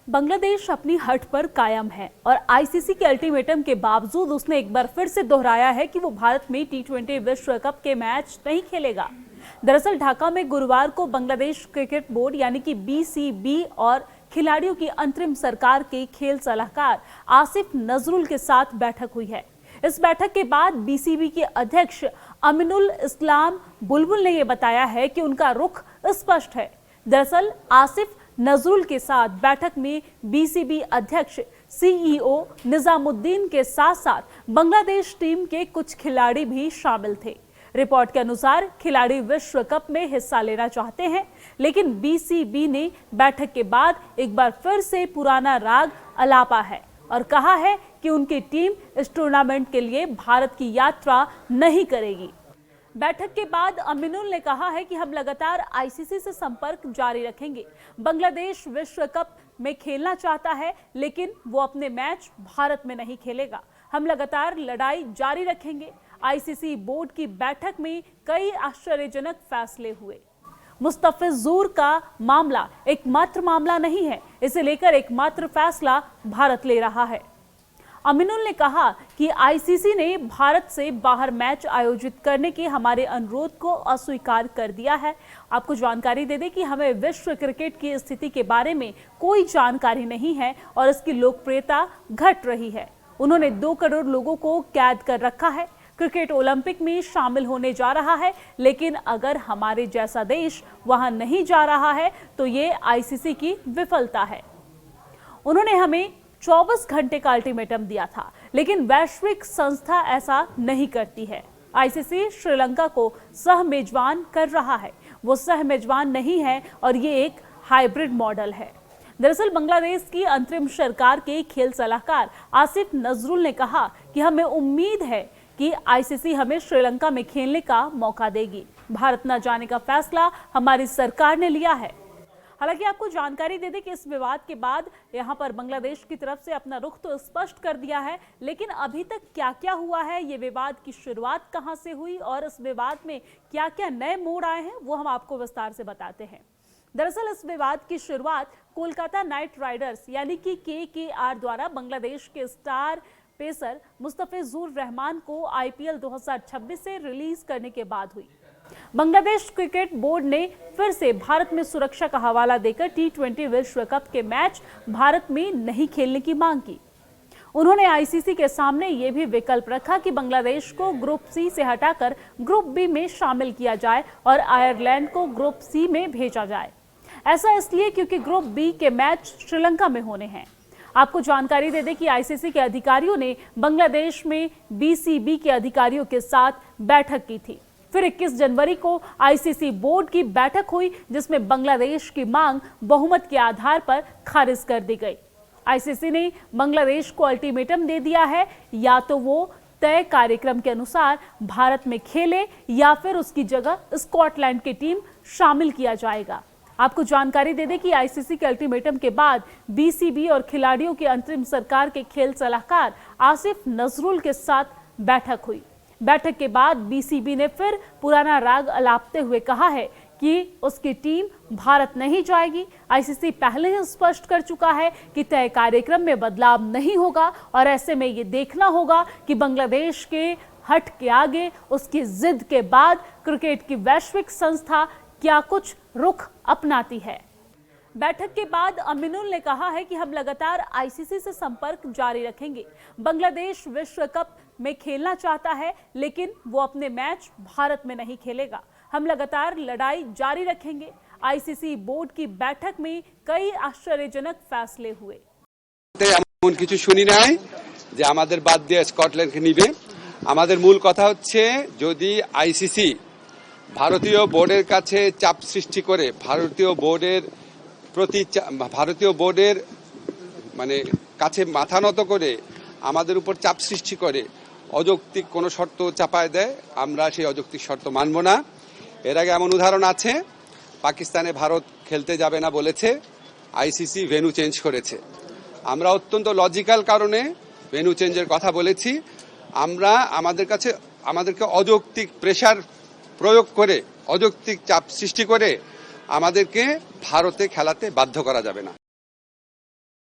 बांग्लादेश अपनी हट पर कायम है और आईसीसी के अल्टीमेटम के बावजूद उसने एक बार फिर से दोहराया है कि वो भारत में टी20 विश्व कप के मैच नहीं खेलेगा। दरअसल ढाका में गुरुवार को बांग्लादेश क्रिकेट बोर्ड यानी कि बीसीबी और खिलाड़ियों की अंतरिम सरकार के खेल सलाहकार आसिफ नजरुल के साथ बैठक हुई है। इस बैठक के बाद बीसीबी के अध्यक्ष अमीनुल इस्लाम बुलबुल ने यह बताया है कि उनका रुख स्पष्ट है। दरअसल आसिफ नजरुल के साथ बैठक में बीसीबी अध्यक्ष सीईओ निजामुद्दीन के साथ साथ बांग्लादेश टीम के कुछ खिलाड़ी भी शामिल थे। रिपोर्ट के अनुसार खिलाड़ी विश्व कप में हिस्सा लेना चाहते हैं, लेकिन बीसीबी ने बैठक के बाद एक बार फिर से पुराना राग अलापा है और कहा है कि उनकी टीम इस टूर्नामेंट के लिए भारत की यात्रा नहीं करेगी। बैठक के बाद अमीनुल ने कहा है कि हम लगातार आईसीसी से संपर्क जारी रखेंगे। बांग्लादेश विश्व कप में खेलना चाहता है, लेकिन वो अपने मैच भारत में नहीं खेलेगा। हम लगातार लड़ाई जारी रखेंगे। आईसीसी बोर्ड की बैठक में कई आश्चर्यजनक फैसले हुए। मुस्तफिजुर का मामला एकमात्र मामला नहीं है, इसे लेकर एकमात्र फैसला भारत ले रहा है। अमीनुल ने कहा कि आईसीसी ने भारत से बाहर मैच आयोजित करने के हमारे अनुरोध को अस्वीकार कर दिया है। आपको जानकारी दे दें कि हमें विश्व क्रिकेट की स्थिति के बारे में कोई जानकारी नहीं है और इसकी लोकप्रियता घट रही है। उन्होंने 2 करोड़ लोगों को कैद कर रखा है। क्रिकेट ओलंपिक में शामिल होने जा रहा है, लेकिन अगर हमारे जैसा देश वहां नहीं जा रहा है तो ये आईसीसी की विफलता है। उन्होंने हमें 24 घंटे का अल्टीमेटम दिया था, लेकिन वैश्विक संस्था ऐसा नहीं करती है। आईसीसी श्रीलंका को सह मेजबान कर रहा है, वो सह मेजबान नहीं है और ये एक हाइब्रिड मॉडल है। दरअसल बांग्लादेश की अंतरिम सरकार के खेल सलाहकार आसिफ नजरुल ने कहा कि हमें उम्मीद है कि आईसीसी हमें श्रीलंका में खेलने का मौका देगी। भारत न जाने का फैसला हमारी सरकार ने लिया है। हालांकि आपको जानकारी दे दें कि इस विवाद के बाद यहां पर बांग्लादेश की तरफ से अपना रुख तो स्पष्ट कर दिया है, लेकिन अभी तक क्या क्या हुआ है, ये विवाद की शुरुआत कहां से हुई और इस विवाद में क्या क्या नए मोड़ आए हैं, वो हम आपको विस्तार से बताते हैं। दरअसल इस विवाद की शुरुआत कोलकाता नाइट राइडर्स यानी कि केकेआर द्वारा बांग्लादेश के स्टार पेसर मुस्तफिजुर रहमान को आईपीएल 2026 से रिलीज करने के बाद हुई। बांग्लादेश क्रिकेट बोर्ड ने फिर से भारत में सुरक्षा का हवाला देकर टी20 विश्व कप के मैच भारत में नहीं खेलने की मांग की। उन्होंने आईसीसी के सामने यह भी विकल्प रखा कि बांग्लादेश को ग्रुप सी से हटाकर ग्रुप बी में शामिल किया जाए और आयरलैंड को ग्रुप सी में भेजा जाए। ऐसा इसलिए क्योंकि ग्रुप बी के मैच श्रीलंका में होने हैं। आपको जानकारी दे दें कि आईसीसी के अधिकारियों ने बांग्लादेश में बीसीबी के अधिकारियों के साथ बैठक की थी। फिर 21 जनवरी को आईसीसी बोर्ड की बैठक हुई, जिसमें बांग्लादेश की मांग बहुमत के आधार पर खारिज कर दी गई। आईसीसी ने बांग्लादेश को अल्टीमेटम दे दिया है, या तो वो तय कार्यक्रम के अनुसार भारत में खेले या फिर उसकी जगह स्कॉटलैंड की टीम शामिल किया जाएगा। आपको जानकारी दे दें कि आईसीसी के अल्टीमेटम के बाद बीसीबी और खिलाड़ियों की अंतरिम सरकार के खेल सलाहकार आसिफ नजरुल के साथ बैठक हुई। बैठक के बाद बीसीबी ने फिर पुराना राग अलापते हुए कहा है कि उसकी टीम भारत नहीं जाएगी। आईसीसी पहले ही स्पष्ट कर चुका है कि तय कार्यक्रम में बदलाव नहीं होगा और ऐसे में ये देखना होगा कि बांग्लादेश के हट के आगे, उसकी जिद के बाद क्रिकेट की वैश्विक संस्था क्या कुछ रुख अपनाती है। बैठक के बाद अमीनुल ने कहा है कि हम लगातार आईसीसी से संपर्क जारी रखेंगे। बांग्लादेश विश्व कप में खेलना चाहता है, लेकिन वो अपने मैच भारत में नहीं खेलेगा। हम लगातार लड़ाई जारी रखेंगे। आईसीसी बोर्ड की बैठक में कई आश्चर्यजनक फैसले हुए। এমন কিছু শুনি নাই যে আমাদের বাদ দিয়ে স্কটল্যান্ডকে নিবে। আমাদের মূল কথা হচ্ছে, যদি আইসিসি ভারতীয় বোর্ডের কাছে চাপ সৃষ্টি করে, ভারতীয় বোর্ডের মানে কাছে মাথা নত করে আমাদের উপর চাপ সৃষ্টি করে অযৌক্তিক কোনো শর্ত চাপায় দেয়, আমরা সেই অযৌক্তিক শর্ত মানব না। এর আগে এমন উদাহরণ আছে, পাকিস্তানে ভারত খেলতে যাবে না বলেছে, আইসিসি ভেন্যু চেঞ্জ করেছে। আমরা অত্যন্ত লজিক্যাল কারণে ভেন্যু চেঞ্জের কথা বলেছি। আমরা আমাদেরকে অযৌক্তিক প্রেসার প্রয়োগ করে, অযৌক্তিক চাপ সৃষ্টি করে আমাদেরকে ভারতে খেলাতে বাধ্য করা যাবে না।